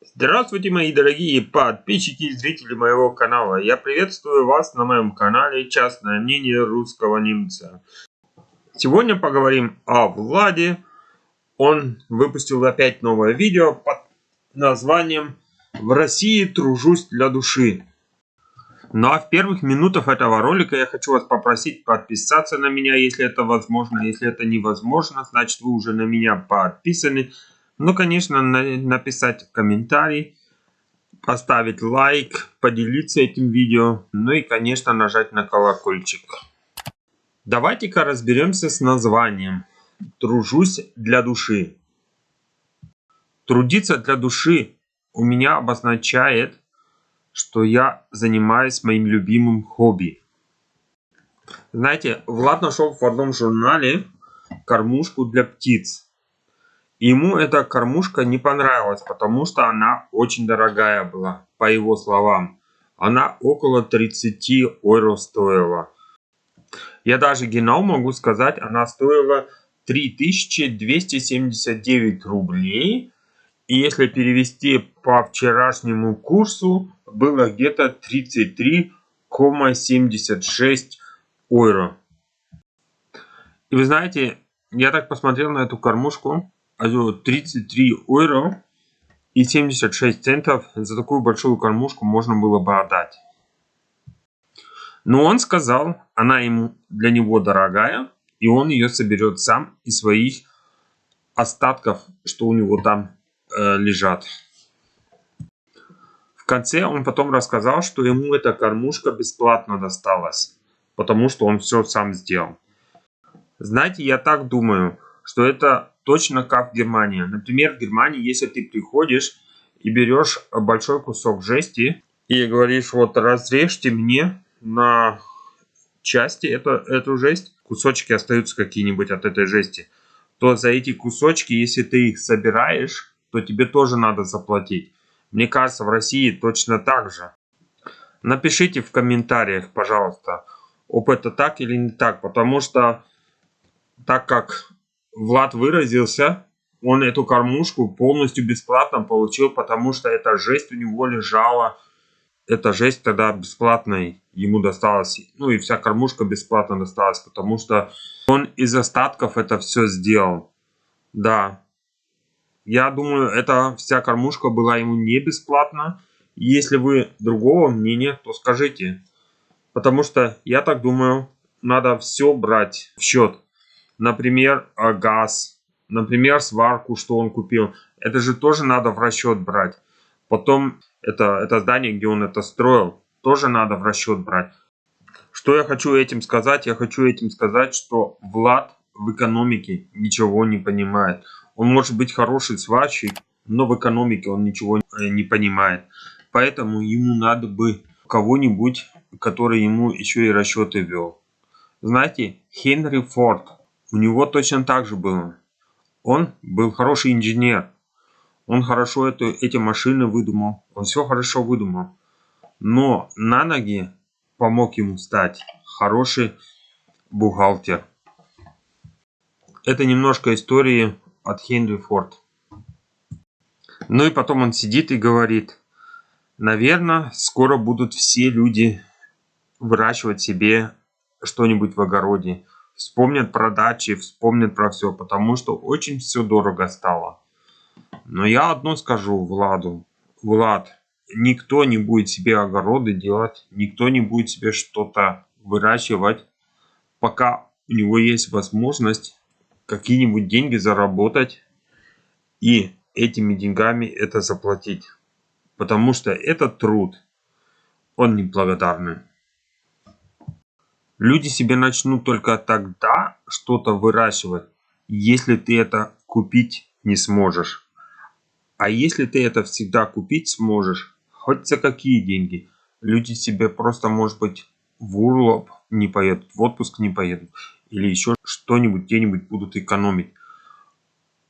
Здравствуйте, мои дорогие подписчики и зрители моего канала. Я приветствую вас на моем канале «Частное мнение русского немца». Сегодня поговорим о Владе. Он выпустил опять новое видео под названием «В России тружусь для души». Ну а в первых минутах этого ролика я хочу вас попросить подписаться на меня, если это возможно. Если это невозможно, значит вы уже на меня подписаны. Ну, конечно, написать комментарий, поставить лайк, поделиться этим видео, ну и, конечно, нажать на колокольчик. Давайте-ка разберемся с названием «Тружусь для души». Трудиться для души у меня обозначает, что я занимаюсь моим любимым хобби. Знаете, Влад нашел в одном журнале кормушку для птиц. Ему эта кормушка не понравилась, потому что она очень дорогая была, по его словам. Она около 30 евро стоила. Я даже genau могу сказать, она стоила 3279 рублей. И если перевести по вчерашнему курсу, было где-то 33,76 евро. И вы знаете, я так посмотрел на эту кормушку. 33 евро и 76 центов за такую большую кормушку можно было бы отдать. Но он сказал, она для него дорогая, и он ее соберет сам из своих остатков, что у него там лежат. В конце он потом рассказал, что ему эта кормушка бесплатно досталась, потому что он все сам сделал. Знаете, я так думаю, что это точно как в Германии. Например, в Германии, если ты приходишь и берешь большой кусок жести и говоришь, вот разрежьте мне на части эту жесть, кусочки остаются какие-нибудь от этой жести, то за эти кусочки, если ты их собираешь, то тебе тоже надо заплатить. Мне кажется, в России точно так же. Напишите в комментариях, пожалуйста, об это так или не так, потому что так как Влад выразился, он эту кормушку полностью бесплатно получил, потому что эта жесть у него лежала. Эта жесть тогда бесплатной ему досталась. Ну и вся кормушка бесплатно досталась, потому что он из остатков это все сделал. Да. Я думаю, эта вся кормушка была ему не бесплатна. Если вы другого мнения, то скажите. Потому что я так думаю, надо все брать в счет. Например, газ, например, сварку, что он купил. Это же тоже надо в расчет брать. Потом это здание, где он это строил, тоже надо в расчет брать. Что я хочу этим сказать? Я хочу этим сказать, что Влад в экономике ничего не понимает. Он может быть хороший сварщик, но в экономике он ничего не понимает. Поэтому ему надо бы кого-нибудь, который ему еще и расчеты вел. Знаете, Генри Форд. У него точно так же было. Он был хороший инженер. Он хорошо эти машины выдумал. Он все хорошо выдумал. Но на ноги помог ему стать хороший бухгалтер. Это немножко истории от Генри Форд. Ну и потом он сидит и говорит, наверное, скоро будут все люди выращивать себе что-нибудь в огороде. Вспомнят про дачи, вспомнят про все, потому что очень все дорого стало. Но я одно скажу Владу. Влад, никто не будет себе огороды делать, никто не будет себе что-то выращивать, пока у него есть возможность какие-нибудь деньги заработать и этими деньгами это заплатить. Потому что этот труд, он неблагодарный. Люди себе начнут только тогда что-то выращивать, если ты это купить не сможешь. А если ты это всегда купить сможешь, хоть за какие деньги, люди себе просто, может быть, в урлоп не поедут, в отпуск не поедут, или еще что-нибудь где-нибудь будут экономить.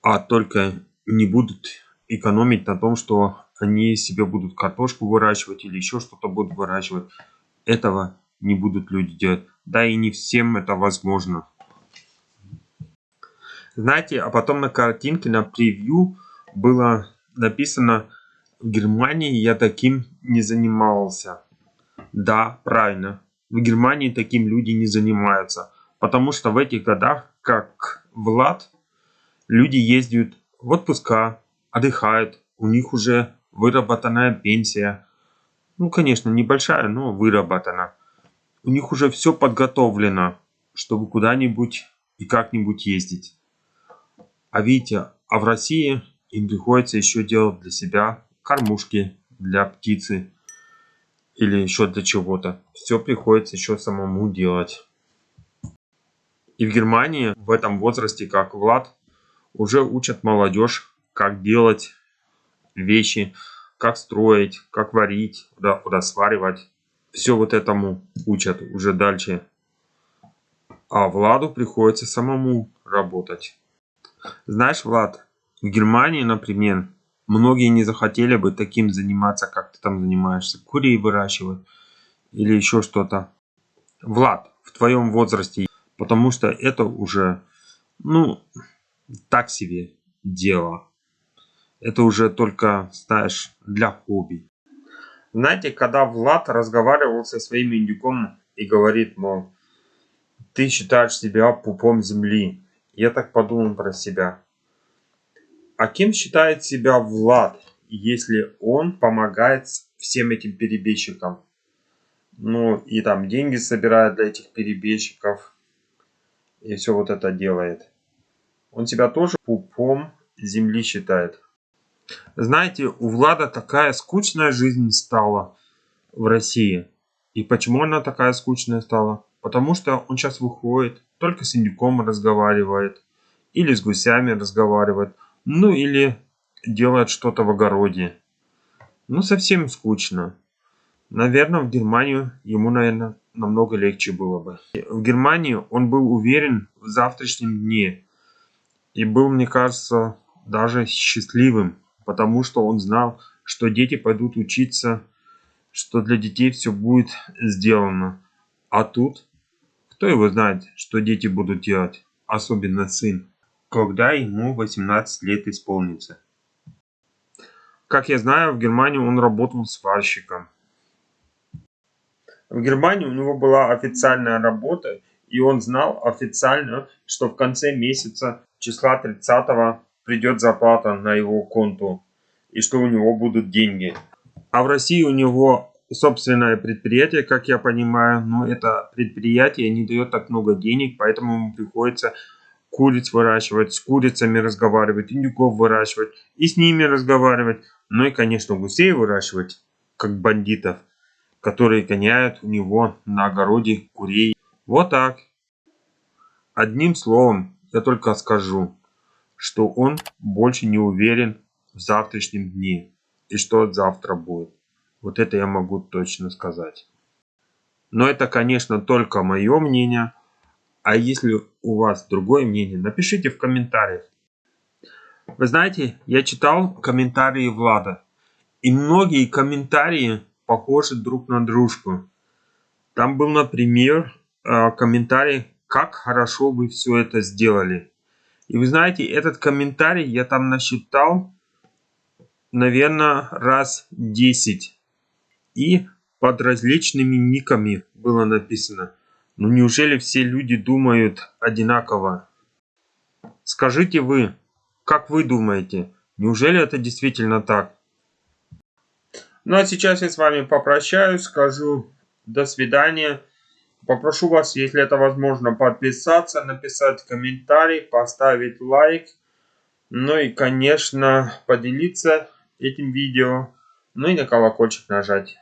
А только не будут экономить на том, что они себе будут картошку выращивать или еще что-то будут выращивать. Этого не будут люди делать. Да и не всем это возможно. Знаете, а потом на картинке, на превью было написано В Германии я таким не занимался. Да, правильно. В Германии таким люди не занимаются. Потому что в этих годах, как Влад, люди ездят в отпуска, отдыхают. У них уже выработанная пенсия. Ну, конечно, небольшая, но выработана. У них уже все подготовлено, чтобы куда-нибудь и как-нибудь ездить. А видите, а в России им приходится еще делать для себя кормушки для птицы или еще для чего-то. Все приходится еще самому делать. И в Германии в этом возрасте, как Влад, уже учат молодежь, как делать вещи, как строить, как варить, куда сваривать. Все вот этому учат уже дальше. А Владу приходится самому работать. Знаешь, Влад, в Германии, например, многие не захотели бы таким заниматься, как ты там занимаешься. Курей выращивать или еще что-то. Влад, в твоем возрасте. Потому что это уже, ну, так себе дело. Это уже только, знаешь, для хобби. Знаете, когда Влад разговаривал со своим индюком и говорит, мол, ты считаешь себя пупом земли. Я так подумал про себя. А кем считает себя Влад, если он помогает всем этим перебежчикам? Ну и там деньги собирает для этих перебежчиков. И все вот это делает. Он себя тоже пупом земли считает. Знаете, у Влада такая скучная жизнь стала в России. И почему она такая скучная стала? Потому что он сейчас выходит, только с индюком разговаривает. Или с гусями разговаривает. Ну или делает что-то в огороде. Ну совсем скучно. Наверное, в Германию ему, наверное, намного легче было бы. В Германии он был уверен в завтрашнем дне. И был, мне кажется, даже счастливым. Потому что он знал, что дети пойдут учиться, что для детей все будет сделано. А тут, кто его знает, что дети будут делать, особенно сын, когда ему 18 лет исполнится. Как я знаю, в Германии он работал сварщиком. В Германии у него была официальная работа, и он знал официально, что в конце месяца, числа 30-го, придет зарплата на его конту, и что у него будут деньги. А в России у него собственное предприятие, как я понимаю, но это предприятие не дает так много денег, поэтому ему приходится куриц выращивать, с курицами разговаривать, индюков выращивать и с ними разговаривать. Ну и, конечно, гусей выращивать, как бандитов, которые гоняют у него на огороде курей. Вот так. Одним словом, я только скажу, что он больше не уверен в завтрашнем дне и что завтра будет. Вот это я могу точно сказать. Но это, конечно, только мое мнение. А если у вас другое мнение, напишите в комментариях. Вы знаете, я читал комментарии Влада. И многие комментарии похожи друг на дружку. Там был, например, комментарий, как хорошо вы все это сделали. И вы знаете, этот комментарий я там насчитал, наверное, раз 10. И под различными никами было написано. Ну неужели все люди думают одинаково? Скажите вы, как вы думаете, неужели это действительно так? Ну а сейчас я с вами попрощаюсь, скажу до свидания. Попрошу вас, если это возможно, подписаться, написать комментарий, поставить лайк. Ну и, конечно, поделиться этим видео. Ну и на колокольчик нажать.